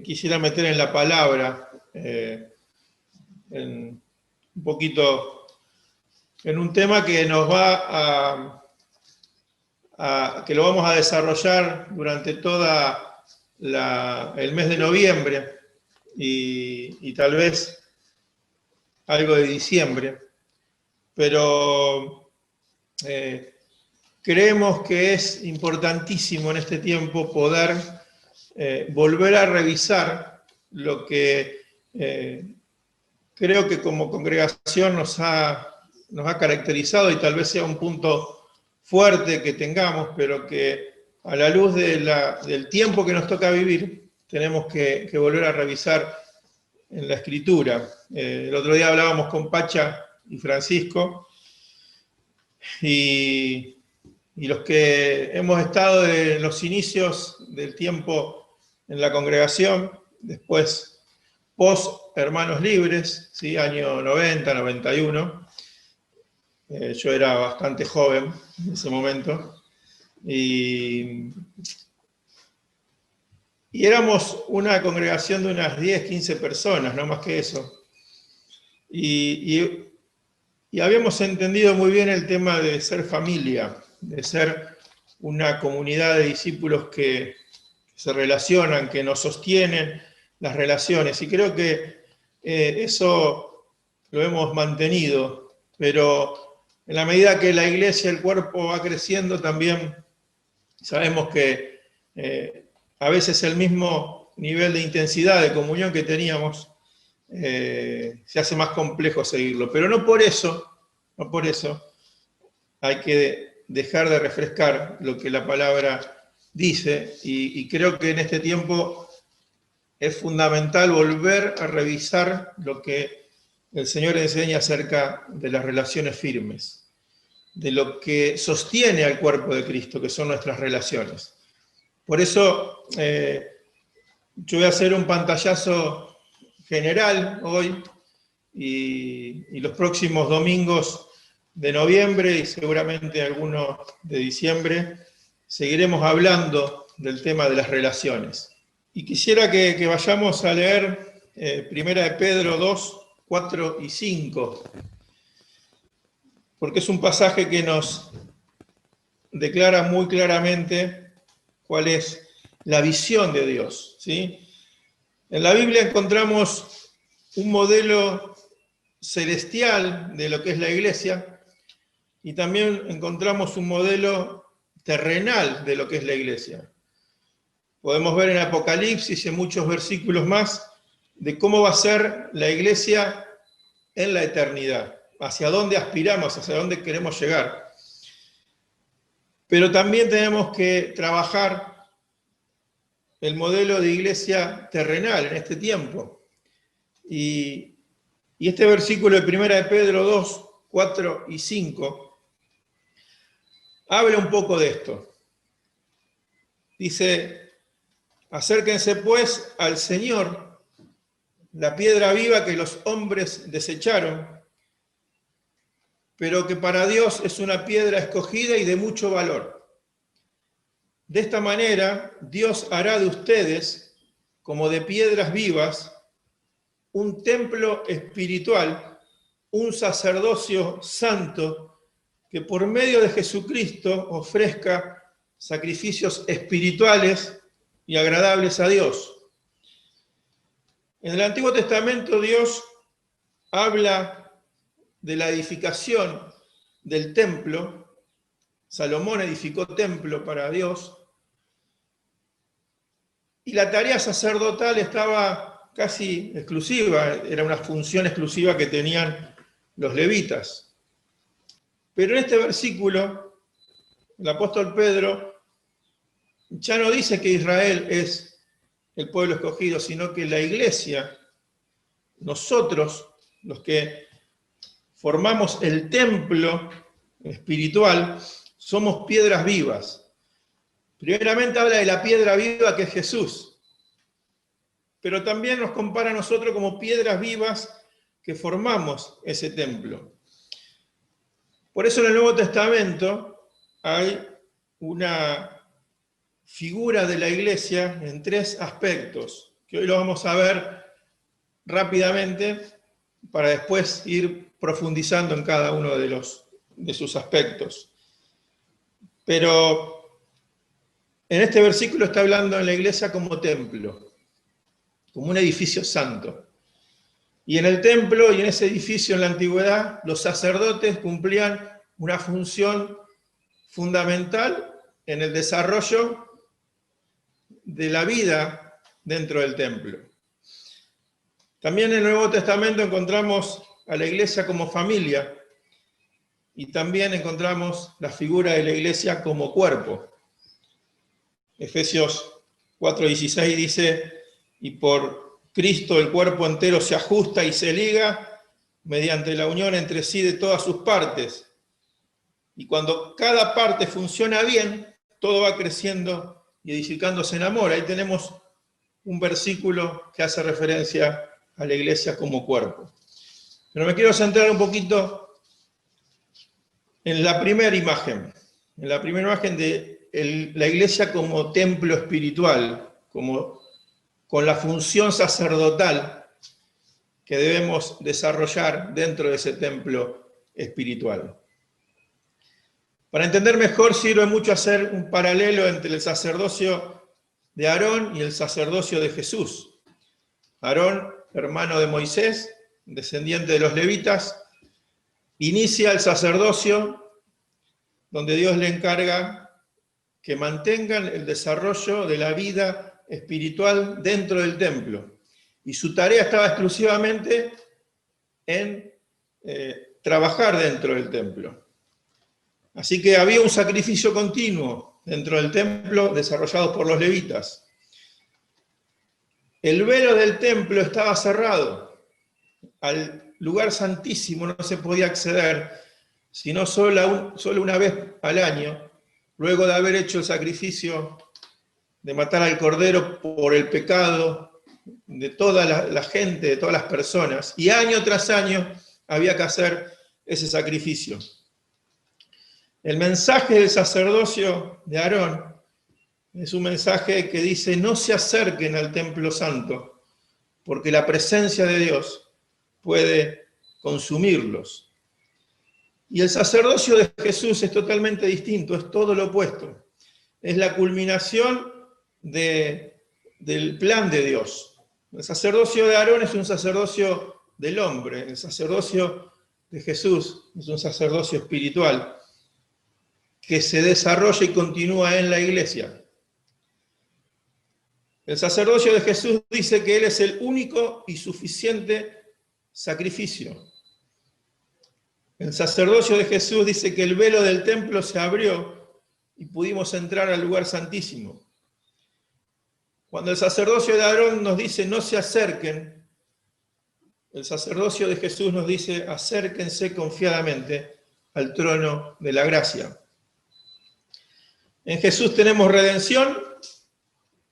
quisiera meter en la palabra, un poquito en un tema que nos va que lo vamos a desarrollar durante toda el mes de noviembre y tal vez algo de diciembre, pero creemos que es importantísimo en este tiempo poder volver a revisar lo que creo que como congregación nos ha caracterizado y tal vez sea un punto fuerte que tengamos, pero que a la luz del tiempo que nos toca vivir, tenemos que volver a revisar en la Escritura. El otro día hablábamos con Pacha y Francisco, y los que hemos estado en los inicios del tiempo en la congregación, después post Hermanos Libres, ¿sí? Año 90, 91, yo era bastante joven en ese momento, y éramos una congregación de unas 10, 15 personas, no más que eso. Y habíamos entendido muy bien el tema de ser familia, de ser una comunidad de discípulos que se relacionan, que nos sostienen las relaciones. Y creo que eso lo hemos mantenido, pero en la medida que la iglesia, el cuerpo va creciendo, también sabemos que a veces el mismo nivel de intensidad, de comunión que teníamos, se hace más complejo seguirlo. Pero no por eso hay que dejar de refrescar lo que la palabra dice, y creo que en este tiempo es fundamental volver a revisar lo que el Señor enseña acerca de las relaciones firmes, de lo que sostiene al cuerpo de Cristo, que son nuestras relaciones. Por eso yo voy a hacer un pantallazo general hoy, y los próximos domingos de noviembre y seguramente algunos de diciembre seguiremos hablando del tema de las relaciones. Y quisiera que vayamos a leer Primera de Pedro 2, 4 y 5, porque es un pasaje que nos declara muy claramente cuál es la visión de Dios, ¿sí? En la Biblia encontramos un modelo celestial de lo que es la iglesia, y también encontramos un modelo terrenal de lo que es la iglesia. Podemos ver en Apocalipsis y en muchos versículos más de cómo va a ser la iglesia en la eternidad, hacia dónde aspiramos, hacia dónde queremos llegar. Pero también tenemos que trabajar el modelo de iglesia terrenal en este tiempo. Y este versículo de 1 de Pedro 2, 4 y 5 habla un poco de esto. Dice: acérquense pues al Señor, la piedra viva que los hombres desecharon, pero que para Dios es una piedra escogida y de mucho valor. De esta manera, Dios hará de ustedes, como de piedras vivas, un templo espiritual, un sacerdocio santo, que por medio de Jesucristo ofrezca sacrificios espirituales y agradables a Dios. En el Antiguo Testamento Dios habla de la edificación del templo. Salomón edificó templo para Dios, y la tarea sacerdotal estaba casi exclusiva, era una función exclusiva que tenían los levitas. Pero en este versículo, el apóstol Pedro ya no dice que Israel es el pueblo escogido, sino que la iglesia, nosotros, los que formamos el templo espiritual, somos piedras vivas. Primeramente habla de la piedra viva que es Jesús, pero también nos compara a nosotros como piedras vivas que formamos ese templo. Por eso en el Nuevo Testamento hay una figura de la iglesia en tres aspectos. que hoy lo vamos a ver rápidamente para después ir profundizando en cada uno de sus aspectos. Pero en este versículo está hablando en la iglesia como templo, como un edificio santo. Y en el templo y en ese edificio en la antigüedad, los sacerdotes cumplían una función fundamental en el desarrollo de la vida dentro del templo. También en el Nuevo Testamento encontramos a la iglesia como familia y también encontramos la figura de la iglesia como cuerpo. Efesios 4:16 dice, y por Cristo el cuerpo entero se ajusta y se liga mediante la unión entre sí de todas sus partes. Y cuando cada parte funciona bien, todo va creciendo y edificándose en amor. Ahí tenemos un versículo que hace referencia a la iglesia como cuerpo. Pero me quiero centrar un poquito en la primera imagen de la iglesia como templo espiritual, con la función sacerdotal que debemos desarrollar dentro de ese templo espiritual. Para entender mejor, sirve mucho hacer un paralelo entre el sacerdocio de Aarón y el sacerdocio de Jesús. Aarón, hermano de Moisés, descendiente de los levitas, inicia el sacerdocio donde Dios le encarga que mantengan el desarrollo de la vida espiritual dentro del templo. Y su tarea estaba exclusivamente en trabajar dentro del templo. Así que había un sacrificio continuo dentro del templo desarrollado por los levitas. El velo del templo estaba cerrado. Al lugar santísimo no se podía acceder, sino solo una vez al año, luego de haber hecho el sacrificio de matar al cordero por el pecado de toda la gente, de todas las personas. Y año tras año había que hacer ese sacrificio. El mensaje del sacerdocio de Aarón es un mensaje que dice: no se acerquen al templo santo, porque la presencia de Dios puede consumirlos. Y el sacerdocio de Jesús es totalmente distinto, es todo lo opuesto. Es la culminación del plan de Dios. El sacerdocio de Aarón es un sacerdocio del hombre, el sacerdocio de Jesús es un sacerdocio espiritual que se desarrolla y continúa en la iglesia. El sacerdocio de Jesús dice que Él es el único y suficiente sacrificio. El sacerdocio de Jesús dice que el velo del templo se abrió y pudimos entrar al lugar santísimo. Cuando el sacerdocio de Aarón nos dice no se acerquen, el sacerdocio de Jesús nos dice acérquense confiadamente al trono de la gracia. En Jesús tenemos redención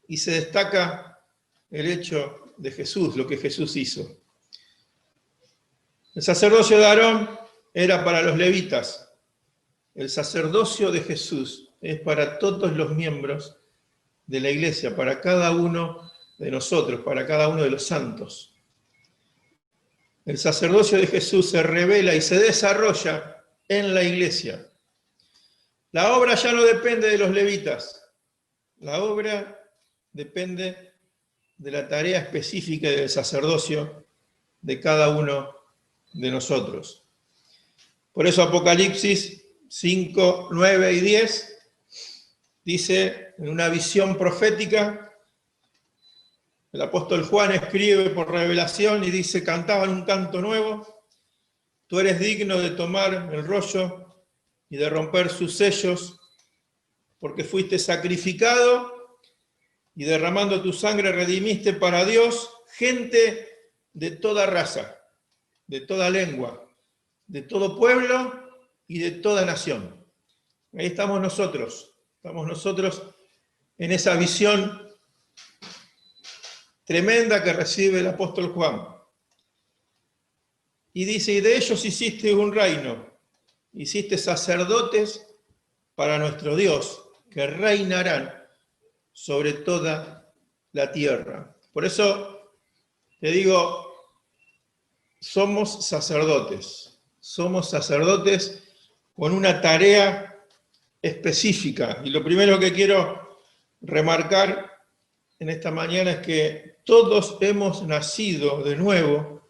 y se destaca el hecho de Jesús, lo que Jesús hizo. El sacerdocio de Aarón era para los levitas. El sacerdocio de Jesús es para todos los miembros de la iglesia, para cada uno de nosotros, para cada uno de los santos. El sacerdocio de Jesús se revela y se desarrolla en la iglesia. La obra ya no depende de los levitas. La obra depende de la tarea específica del sacerdocio de cada uno de nosotros. Por eso Apocalipsis 5, 9 y 10 dice, en una visión profética, el apóstol Juan escribe por revelación y dice, cantaban un canto nuevo, tú eres digno de tomar el rollo y de romper sus sellos, porque fuiste sacrificado y derramando tu sangre redimiste para Dios gente de toda raza, de toda lengua, de todo pueblo y de toda nación. Ahí estamos nosotros en esa visión tremenda que recibe el apóstol Juan. Y dice, y de ellos hiciste un reino, hiciste sacerdotes para nuestro Dios, que reinarán sobre toda la tierra. Por eso te digo, somos sacerdotes con una tarea específica. Y lo primero que quiero remarcar en esta mañana es que todos hemos nacido de nuevo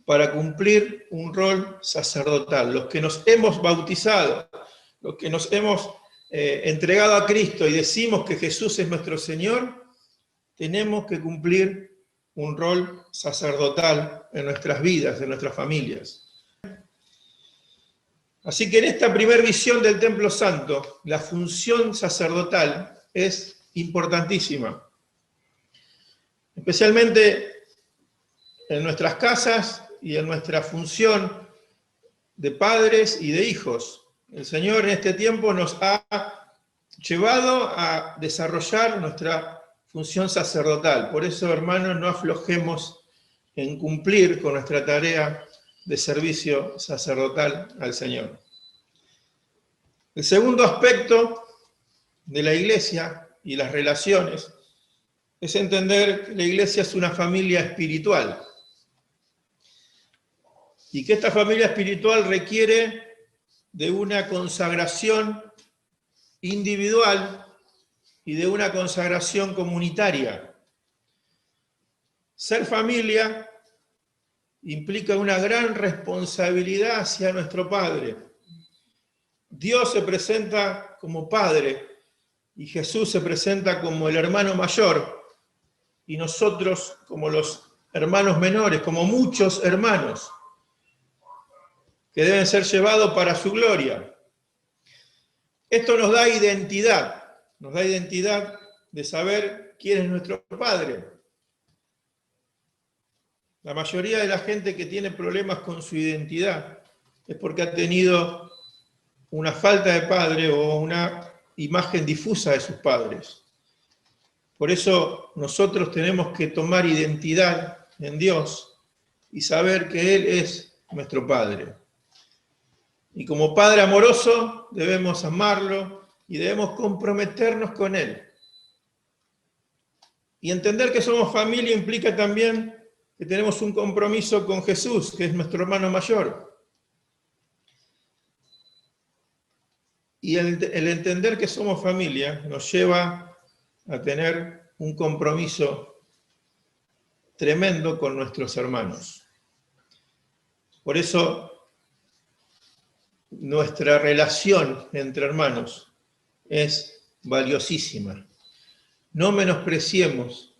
para cumplir un rol sacerdotal. Los que nos hemos bautizado, los que nos hemos entregado a Cristo y decimos que Jesús es nuestro Señor, tenemos que cumplir un rol sacerdotal en nuestras vidas, en nuestras familias. Así que en esta primera visión del Templo Santo, la función sacerdotal es importantísima. Especialmente en nuestras casas y en nuestra función de padres y de hijos. El Señor en este tiempo nos ha llevado a desarrollar nuestra función sacerdotal. Por eso, hermanos, no aflojemos en cumplir con nuestra tarea de servicio sacerdotal al Señor. El segundo aspecto de la iglesia y las relaciones es entender que la iglesia es una familia espiritual y que esta familia espiritual requiere de una consagración individual y de una consagración comunitaria. Ser familia implica una gran responsabilidad hacia nuestro Padre. Dios se presenta como Padre y Jesús se presenta como el hermano mayor y nosotros como los hermanos menores, como muchos hermanos que deben ser llevados para su gloria. Esto nos da identidad de saber quién es nuestro Padre. La mayoría de la gente que tiene problemas con su identidad es porque ha tenido una falta de padre o una imagen difusa de sus padres. Por eso nosotros tenemos que tomar identidad en Dios y saber que Él es nuestro Padre. Y como Padre amoroso debemos amarlo y debemos comprometernos con Él. Y entender que somos familia implica también que tenemos un compromiso con Jesús, que es nuestro hermano mayor. Y el entender que somos familia nos lleva a tener un compromiso tremendo con nuestros hermanos. Por eso nuestra relación entre hermanos es valiosísima. No menospreciemos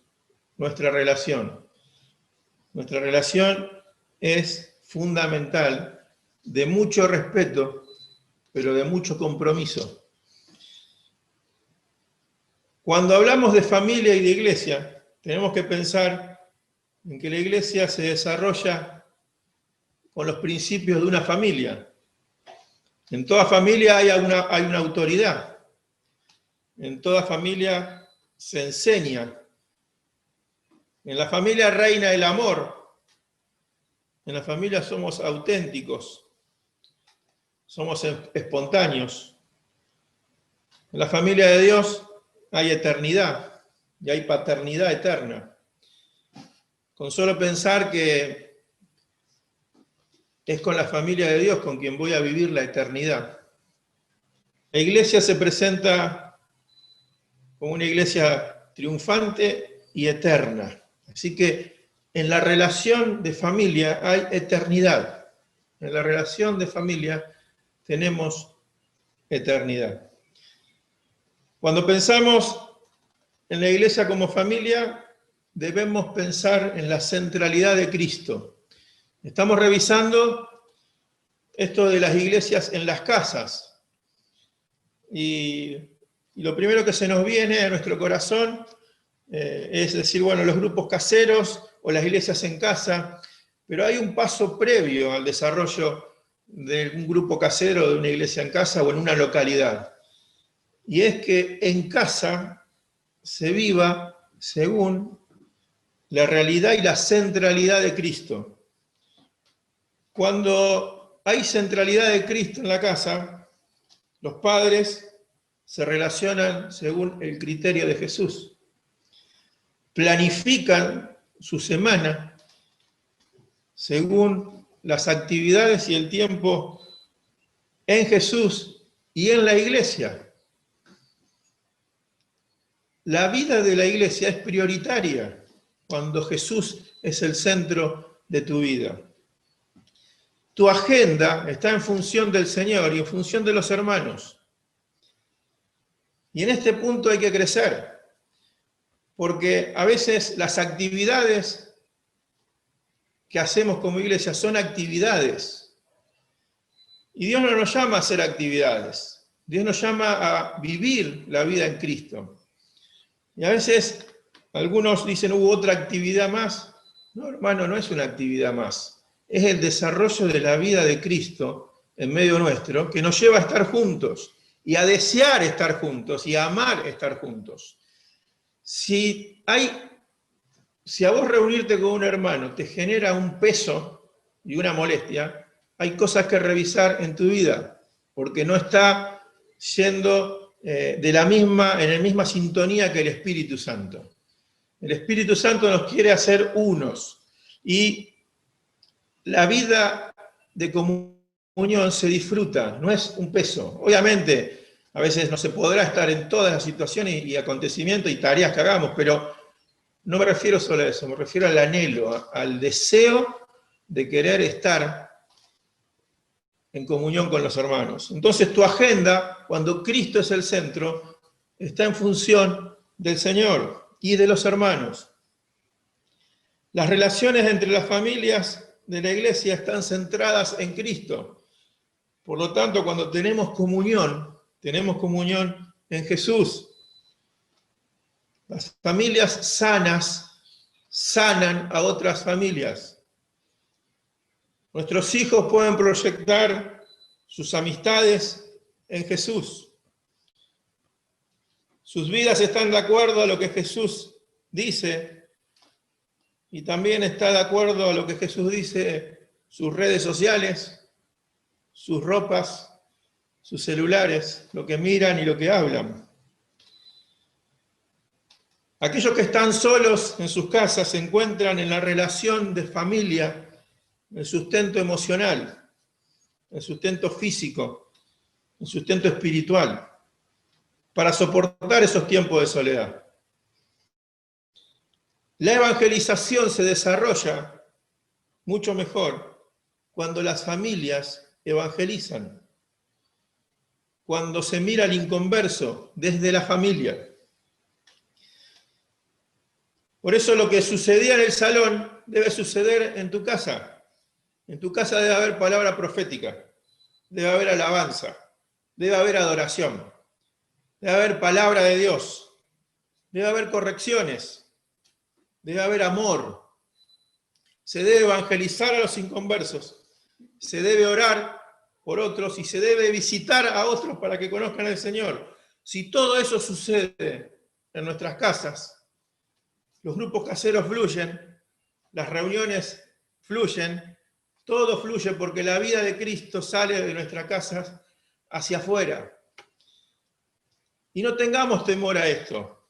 nuestra relación. Nuestra relación es fundamental, de mucho respeto, pero de mucho compromiso. Cuando hablamos de familia y de iglesia, tenemos que pensar en que la iglesia se desarrolla con los principios de una familia. En toda familia hay una autoridad. En toda familia se enseña. En la familia reina el amor. En la familia somos auténticos. Somos espontáneos. En la familia de Dios hay eternidad y hay paternidad eterna. Con solo pensar que es con la familia de Dios con quien voy a vivir la eternidad. La iglesia se presenta como una iglesia triunfante y eterna. Así que en la relación de familia hay eternidad. En la relación de familia tenemos eternidad. Cuando pensamos en la iglesia como familia, debemos pensar en la centralidad de Cristo. Estamos revisando esto de las iglesias en las casas. Y lo primero que se nos viene a nuestro corazón es decir, bueno, los grupos caseros o las iglesias en casa, pero hay un paso previo al desarrollo de un grupo casero, de una iglesia en casa o en una localidad. Y es que en casa se viva según la realidad y la centralidad de Cristo. Cuando hay centralidad de Cristo en la casa, los padres se relacionan según el criterio de Jesús. planifican su semana según las actividades y el tiempo en Jesús y en la iglesia. La vida de la iglesia es prioritaria cuando Jesús es el centro de tu vida. Tu agenda está en función del Señor y en función de los hermanos. Y en este punto hay que crecer, porque a veces las actividades que hacemos como iglesia son actividades. Y Dios no nos llama a hacer actividades. Dios nos llama a vivir la vida en Cristo. Y a veces algunos dicen, ¿hubo otra actividad más? No, hermano, no es una actividad más. Es el desarrollo de la vida de Cristo en medio nuestro que nos lleva a estar juntos y a desear estar juntos y a amar estar juntos. Si a vos reunirte con un hermano te genera un peso y una molestia, hay cosas que revisar en tu vida, porque no está yendo en la misma sintonía que el Espíritu Santo. El Espíritu Santo nos quiere hacer unos, y la vida de comunión se disfruta, no es un peso. Obviamente, a veces no se podrá estar en todas las situaciones y acontecimientos y tareas que hagamos, pero no me refiero solo a eso, me refiero al anhelo, al deseo de querer estar en comunión con los hermanos. Entonces tu agenda, cuando Cristo es el centro, está en función del Señor y de los hermanos. Las relaciones entre las familias de la iglesia están centradas en Cristo. Por lo tanto, cuando tenemos comunión en Jesús. Las familias sanas sanan a otras familias. Nuestros hijos pueden proyectar sus amistades en Jesús. Sus vidas están de acuerdo a lo que Jesús dice, y también está de acuerdo a lo que Jesús dice sus redes sociales, sus ropas, sus celulares, lo que miran y lo que hablan. Aquellos que están solos en sus casas se encuentran en la relación de familia, el sustento emocional, el sustento físico, el sustento espiritual, para soportar esos tiempos de soledad. La evangelización se desarrolla mucho mejor cuando las familias evangelizan, cuando se mira al inconverso desde la familia. Por eso lo que sucedía en el salón debe suceder en tu casa. En tu casa debe haber palabra profética, debe haber alabanza, debe haber adoración, debe haber palabra de Dios, debe haber correcciones, debe haber amor. Se debe evangelizar a los inconversos, se debe orar por otros y se debe visitar a otros para que conozcan al Señor. Si todo eso sucede en nuestras casas, los grupos caseros fluyen, las reuniones fluyen, todo fluye porque la vida de Cristo sale de nuestras casas hacia afuera. Y no tengamos temor a esto,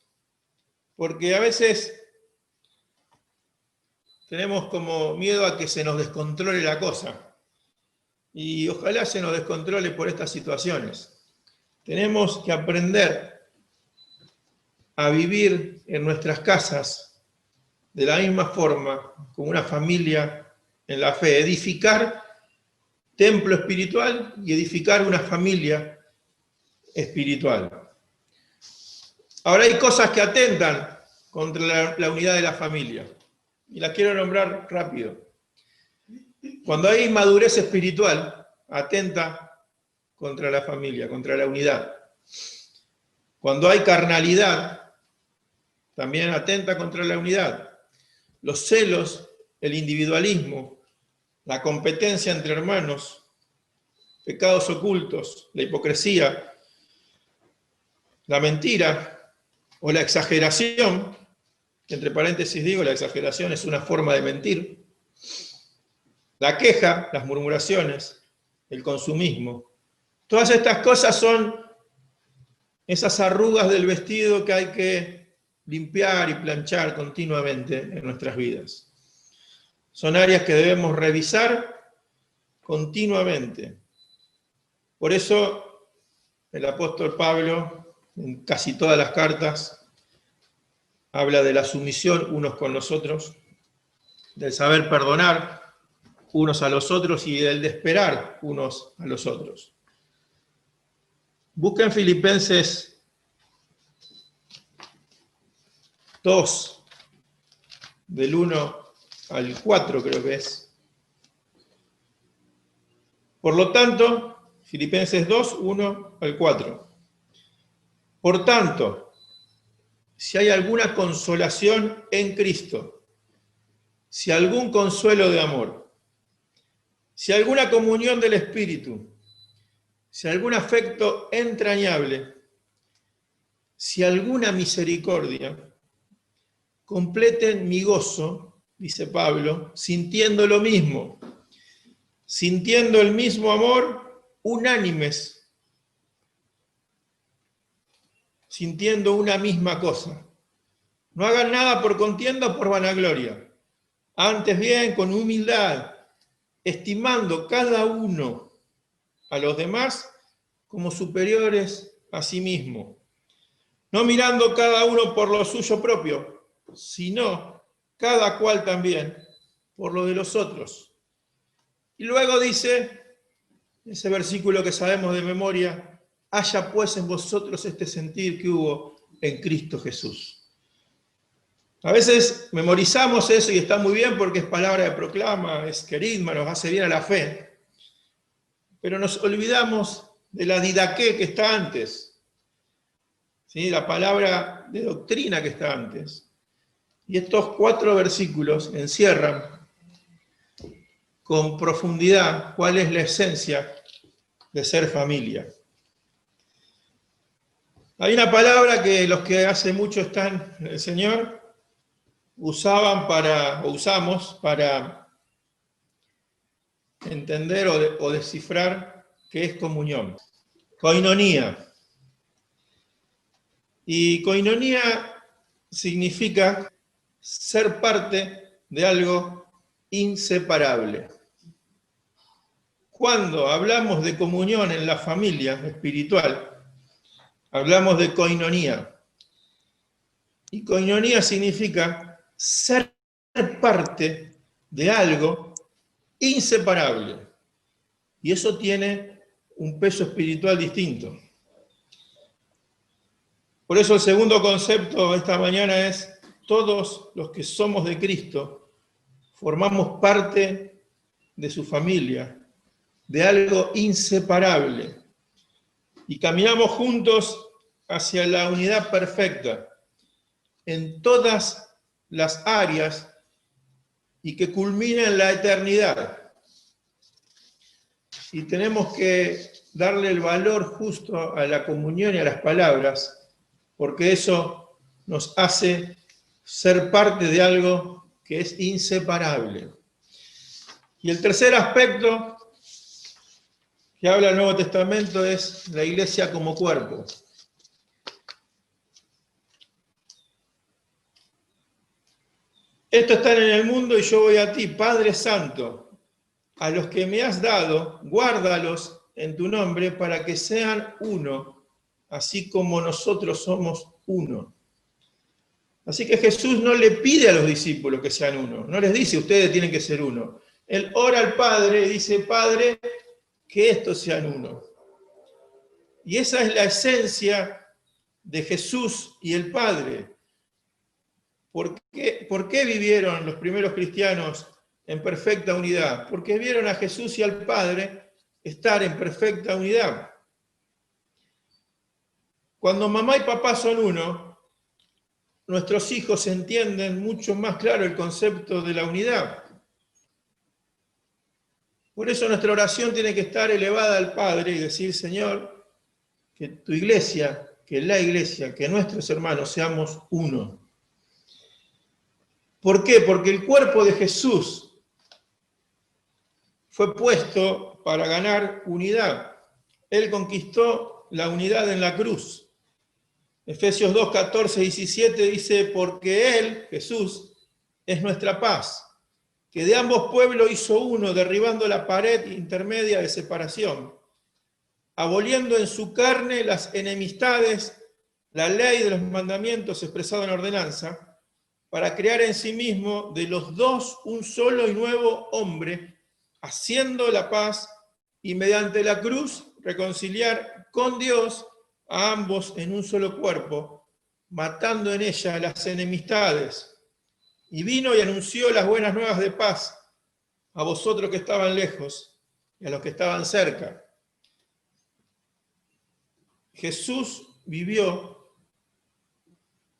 porque a veces tenemos como miedo a que se nos descontrole la cosa. Y ojalá se nos descontrole por estas situaciones. Tenemos que aprender a vivir en nuestras casas de la misma forma, como una familia en la fe, edificar templo espiritual y edificar una familia espiritual. Ahora hay cosas que atentan contra la unidad de la familia, y las quiero nombrar rápido. Cuando hay inmadurez espiritual, atenta contra la familia, contra la unidad. Cuando hay carnalidad, también atenta contra la unidad. Los celos, el individualismo, la competencia entre hermanos, pecados ocultos, la hipocresía, la mentira o la exageración, que entre paréntesis digo, la exageración es una forma de mentir, la queja, las murmuraciones, el consumismo. Todas estas cosas son esas arrugas del vestido que hay que limpiar y planchar continuamente en nuestras vidas. Son áreas que debemos revisar continuamente. Por eso el apóstol Pablo, en casi todas las cartas, habla de la sumisión unos con los otros, del saber perdonar unos a los otros y del de esperar unos a los otros. Busquen Filipenses 2, del 1 al 4 creo que es. Por lo tanto, Filipenses 2, 1 al 4. Por tanto, si hay alguna consolación en Cristo, si algún consuelo de amor, si alguna comunión del Espíritu, si algún afecto entrañable, si alguna misericordia, completen mi gozo, dice Pablo, sintiendo lo mismo, sintiendo el mismo amor, unánimes, sintiendo una misma cosa. No hagan nada por contienda o por vanagloria, antes bien con humildad, estimando cada uno a los demás como superiores a sí mismo, no mirando cada uno por lo suyo propio, sino cada cual también por lo de los otros. Y luego dice, ese versículo que sabemos de memoria, haya pues en vosotros este sentir que hubo en Cristo Jesús. A veces memorizamos eso y está muy bien porque es palabra de proclama, es querigma, nos hace bien a la fe. Pero nos olvidamos de la didaqué que está antes, ¿sí? La palabra de doctrina que está antes. Y estos 4 versículos encierran con profundidad cuál es la esencia de ser familia. Hay una palabra que los que hace mucho están en el Señor usamos para entender o descifrar qué es comunión. Koinonía. Y koinonía significa ser parte de algo inseparable. Cuando hablamos de comunión en la familia espiritual, hablamos de koinonía. Y koinonía significa ser parte de algo inseparable. Y eso tiene un peso espiritual distinto. Por eso el segundo concepto esta mañana es, todos los que somos de Cristo formamos parte de su familia, de algo inseparable, y caminamos juntos hacia la unidad perfecta en todas las áreas y que culmina en la eternidad. Y tenemos que darle el valor justo a la comunión y a las palabras, porque eso nos hace ser parte de algo que es inseparable. Y el tercer aspecto que habla el Nuevo Testamento es la iglesia como cuerpo. Estos están en el mundo y yo voy a ti, Padre Santo. A los que me has dado, guárdalos en tu nombre para que sean uno, así como nosotros somos uno. Así que Jesús no le pide a los discípulos que sean uno, no les dice, ustedes tienen que ser uno. Él ora al Padre y dice, Padre, que estos sean uno. Y esa es la esencia de Jesús y el Padre. ¿Por qué vivieron los primeros cristianos en perfecta unidad? Porque vieron a Jesús y al Padre estar en perfecta unidad. Cuando mamá y papá son uno, nuestros hijos entienden mucho más claro el concepto de la unidad. Por eso nuestra oración tiene que estar elevada al Padre y decir, Señor, que tu iglesia, que la iglesia, que nuestros hermanos seamos uno. ¿Por qué? Porque el cuerpo de Jesús fue puesto para ganar unidad. Él conquistó la unidad en la cruz. Efesios 2, 14, 17 dice, porque Él, Jesús, es nuestra paz, que de ambos pueblos hizo uno, derribando la pared intermedia de separación, aboliendo en su carne las enemistades, la ley de los mandamientos expresado en ordenanza, para crear en sí mismo de los dos un solo y nuevo hombre, haciendo la paz y mediante la cruz reconciliar con Dios a ambos en un solo cuerpo, matando en ella las enemistades. Y vino y anunció las buenas nuevas de paz a vosotros que estaban lejos y a los que estaban cerca. Jesús vivió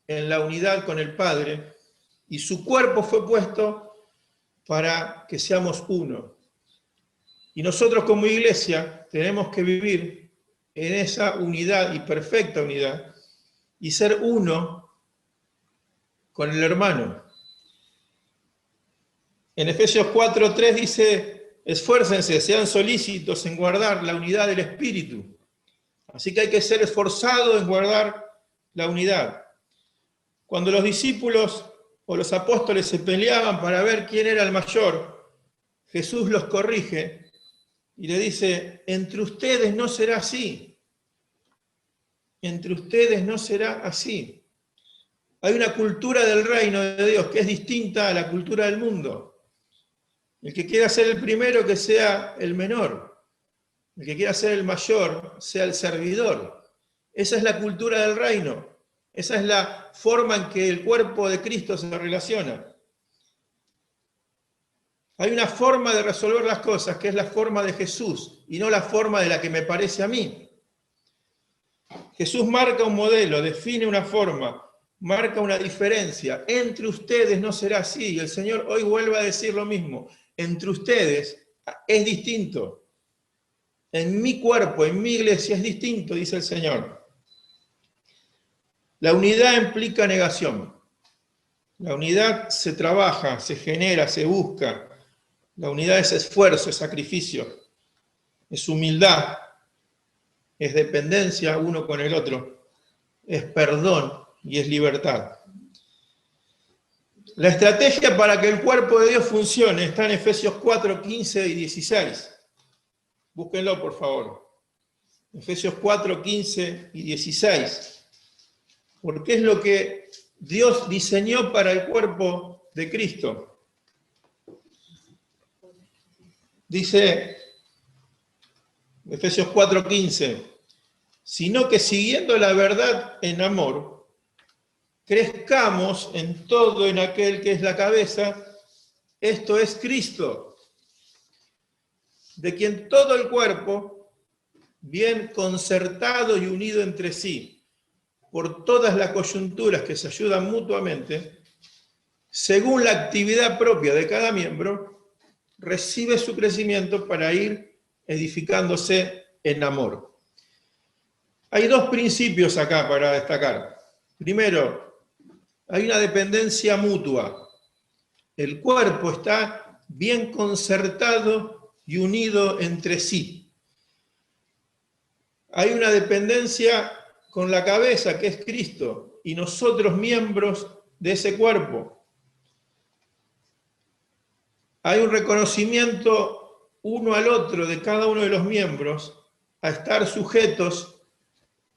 en la unidad con el Padre y su cuerpo fue puesto para que seamos uno. Y nosotros como iglesia tenemos que vivir en esa unidad y perfecta unidad y ser uno con el hermano. En Efesios 4:3 dice, esfuércense, sean solícitos en guardar la unidad del Espíritu. Así que hay que ser esforzado en guardar la unidad. Cuando los discípulos o los apóstoles se peleaban para ver quién era el mayor, Jesús los corrige y le dice, entre ustedes no será así. Entre ustedes no será así. Hay una cultura del reino de Dios que es distinta a la cultura del mundo. El que quiera ser el primero, que sea el menor. El que quiera ser el mayor, sea el servidor. Esa es la cultura del reino. Esa es la forma en que el cuerpo de Cristo se relaciona. Hay una forma de resolver las cosas, que es la forma de Jesús, y no la forma de la que me parece a mí. Jesús marca un modelo, define una forma, marca una diferencia. Entre ustedes no será así. Y el Señor hoy vuelve a decir lo mismo. Entre ustedes es distinto. En mi cuerpo, en mi iglesia es distinto, dice el Señor. La unidad implica negación. La unidad se trabaja, se genera, se busca. La unidad es esfuerzo, es sacrificio, es humildad, es dependencia uno con el otro, es perdón y es libertad. La estrategia para que el cuerpo de Dios funcione está en Efesios 4, 15 y 16. Búsquenlo, por favor. Efesios 4, 15 y 16. Porque es lo que Dios diseñó para el cuerpo de Cristo. Dice Efesios 4, 15, sino que siguiendo la verdad en amor, crezcamos en todo en aquel que es la cabeza, esto es Cristo, de quien todo el cuerpo, bien concertado y unido entre sí, por todas las coyunturas que se ayudan mutuamente, según la actividad propia de cada miembro, recibe su crecimiento para ir edificándose en amor. Hay dos principios acá para destacar. Primero, hay una dependencia mutua. El cuerpo está bien concertado y unido entre sí. Hay una dependencia con la cabeza, que es Cristo, y nosotros miembros de ese cuerpo. Hay un reconocimiento uno al otro de cada uno de los miembros a estar sujetos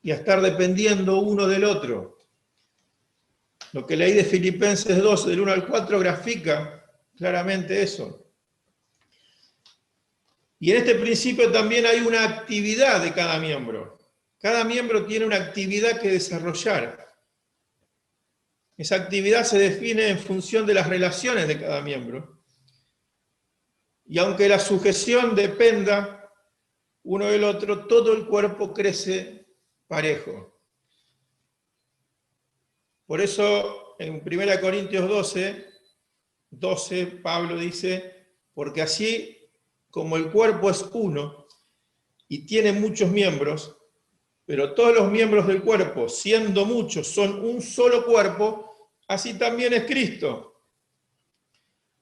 y a estar dependiendo uno del otro. Lo que leí de Filipenses 2, del 1 al 4, grafica claramente eso. Y en este principio también hay una actividad de cada miembro. Cada miembro tiene una actividad que desarrollar. Esa actividad se define en función de las relaciones de cada miembro. Y aunque la sujeción dependa uno del otro, todo el cuerpo crece parejo. Por eso en 1 Corintios 12, Pablo dice, porque así como el cuerpo es uno y tiene muchos miembros, pero todos los miembros del cuerpo, siendo muchos, son un solo cuerpo, así también es Cristo.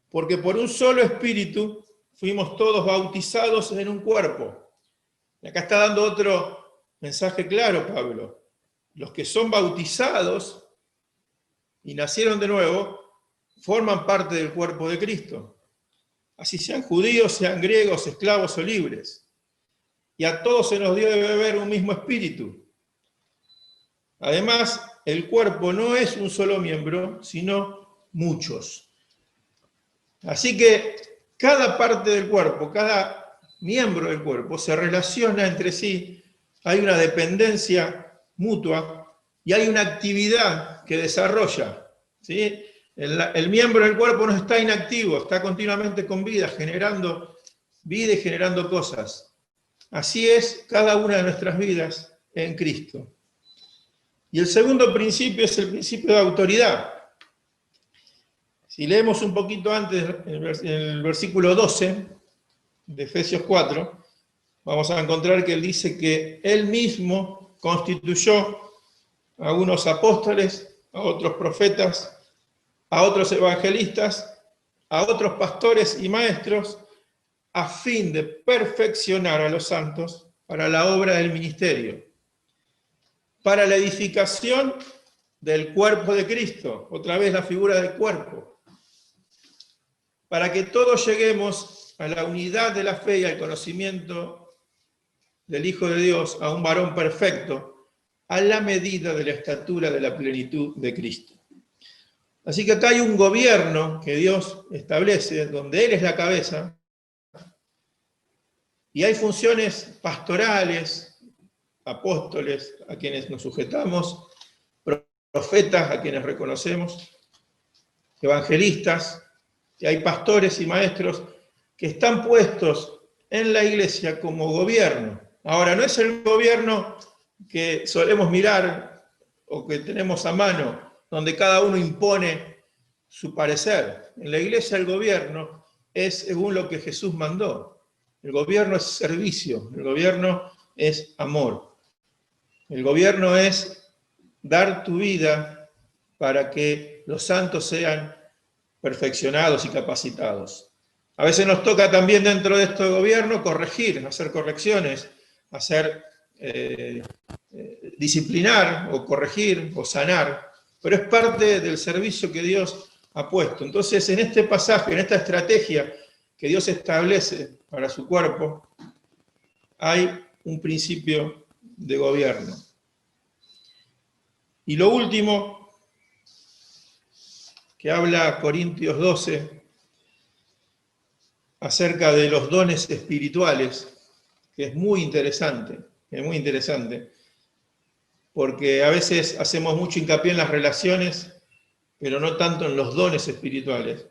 Porque por un solo espíritu fuimos todos bautizados en un cuerpo. Y acá está dando otro mensaje claro, Pablo. los que son bautizados y nacieron de nuevo, forman parte del cuerpo de Cristo. Así sean judíos, sean griegos, esclavos o libres. Y a todos se nos dio de beber un mismo espíritu. Además, el cuerpo no es un solo miembro, sino muchos. Así que cada parte del cuerpo, cada miembro del cuerpo se relaciona entre sí, hay una dependencia mutua y hay una actividad que desarrolla, ¿sí? El miembro del cuerpo no está inactivo, está continuamente con vida y generando cosas. Así es cada una de nuestras vidas en Cristo. Y el segundo principio es el principio de autoridad. Si leemos un poquito antes, en el versículo 12 de Efesios 4, vamos a encontrar que él dice que él mismo constituyó a unos apóstoles, a otros profetas, a otros evangelistas, a otros pastores y maestros, a fin de perfeccionar a los santos para la obra del ministerio, para la edificación del cuerpo de Cristo, otra vez la figura del cuerpo, para que todos lleguemos a la unidad de la fe y al conocimiento del Hijo de Dios, a un varón perfecto, a la medida de la estatura de la plenitud de Cristo. Así que acá hay un gobierno que Dios establece, donde Él es la cabeza, y hay funciones pastorales, apóstoles, a quienes nos sujetamos, profetas, a quienes reconocemos, evangelistas, y hay pastores y maestros que están puestos en la iglesia como gobierno. Ahora, no es el gobierno que solemos mirar o que tenemos a mano, donde cada uno impone su parecer. En la iglesia el gobierno es según lo que Jesús mandó. El gobierno es servicio, el gobierno es amor. El gobierno es dar tu vida para que los santos sean perfeccionados y capacitados. A veces nos toca también dentro de este gobierno corregir, hacer correcciones, disciplinar o corregir o sanar, pero es parte del servicio que Dios ha puesto. Entonces, en este pasaje, en esta estrategia que Dios establece para su cuerpo, hay un principio de gobierno. Y lo último que habla Corintios 12 acerca de los dones espirituales, que es muy interesante, porque a veces hacemos mucho hincapié en las relaciones, pero no tanto en los dones espirituales.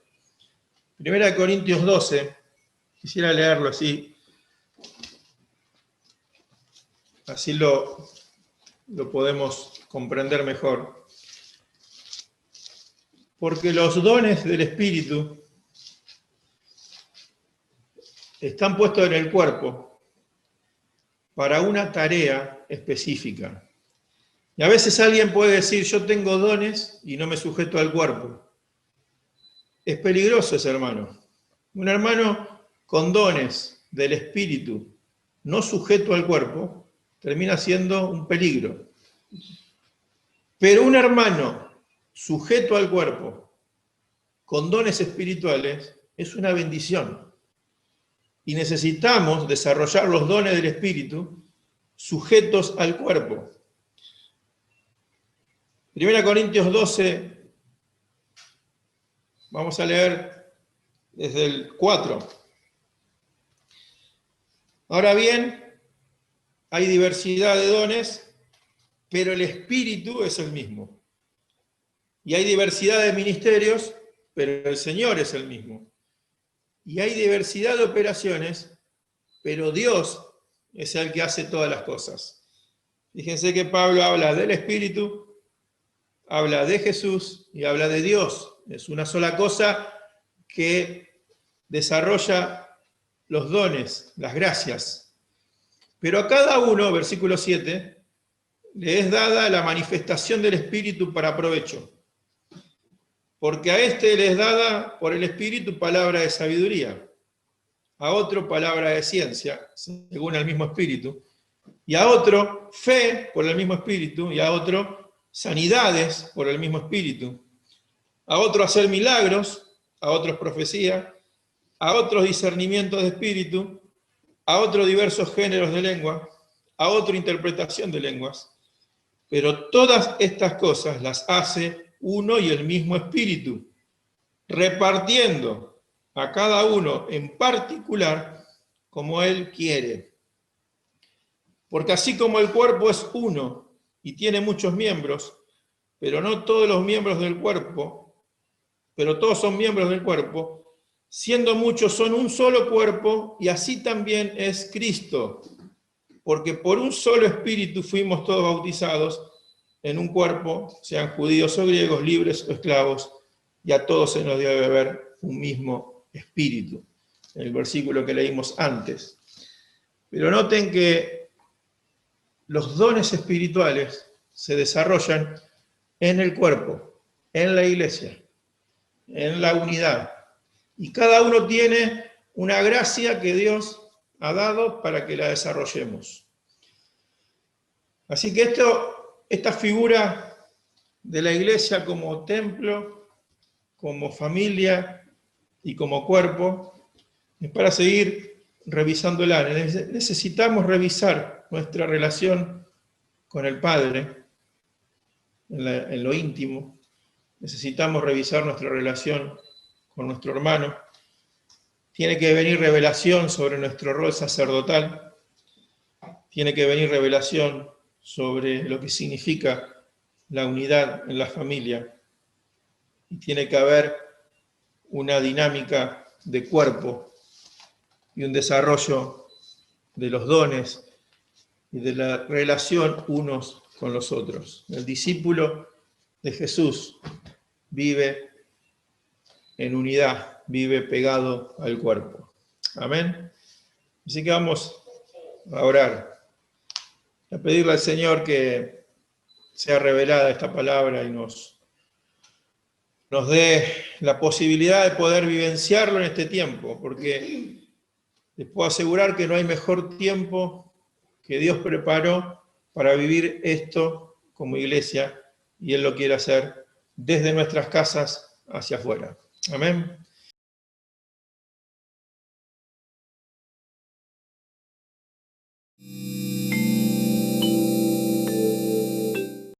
Primera de Corintios 12, quisiera leerlo así lo podemos comprender mejor. Porque los dones del Espíritu están puestos en el cuerpo para una tarea específica. Y a veces alguien puede decir, yo tengo dones y no me sujeto al cuerpo. Es peligroso ese hermano. Un hermano con dones del Espíritu, no sujeto al cuerpo, termina siendo un peligro. Pero un hermano sujeto al cuerpo, con dones espirituales, es una bendición. Y necesitamos desarrollar los dones del Espíritu sujetos al cuerpo. 1 Corintios 12, vamos a leer desde el 4. Ahora bien, hay diversidad de dones, pero el Espíritu es el mismo. Y hay diversidad de ministerios, pero el Señor es el mismo. Y hay diversidad de operaciones, pero Dios es el que hace todas las cosas. Fíjense que Pablo habla del Espíritu, habla de Jesús y habla de Dios. Es una sola cosa que desarrolla los dones, las gracias. Pero a cada uno, versículo 7, le es dada la manifestación del Espíritu para provecho. Porque a este le es dada por el Espíritu palabra de sabiduría, a otro palabra de ciencia, según el mismo Espíritu, y a otro fe por el mismo Espíritu, y a otro sanidades por el mismo Espíritu, a otro hacer milagros, a otros profecía, a otros discernimiento de espíritu, a otros diversos géneros de lengua, a otro interpretación de lenguas. Pero todas estas cosas las hace uno y el mismo Espíritu, repartiendo a cada uno en particular como Él quiere. Porque así como el cuerpo es uno y tiene muchos miembros, pero no todos los miembros del cuerpo, pero todos son miembros del cuerpo, siendo muchos son un solo cuerpo, y así también es Cristo. Porque por un solo Espíritu fuimos todos bautizados en un cuerpo, sean judíos o griegos, libres o esclavos, y a todos se nos dio a beber un mismo Espíritu. En el versículo que leímos antes. Pero noten que los dones espirituales se desarrollan en el cuerpo, en la iglesia, en la unidad. Y cada uno tiene una gracia que Dios ha dado para que la desarrollemos. Así que esta figura de la iglesia como templo, como familia y como cuerpo, es para seguir revisándola. Necesitamos revisar nuestra relación con el Padre en lo íntimo. Necesitamos revisar nuestra relación con nuestro hermano. Tiene que venir revelación sobre nuestro rol sacerdotal. Tiene que venir revelación sobre lo que significa la unidad en la familia. Y tiene que haber una dinámica de cuerpo y un desarrollo de los dones y de la relación unos con los otros. El discípulo de Jesús vive en unidad, vive pegado al cuerpo. Amén. Así que vamos a orar, a pedirle al Señor que sea revelada esta palabra y nos dé la posibilidad de poder vivenciarlo en este tiempo, porque les puedo asegurar que no hay mejor tiempo que Dios preparó para vivir esto como iglesia, y Él lo quiere hacer desde nuestras casas hacia afuera. Amén.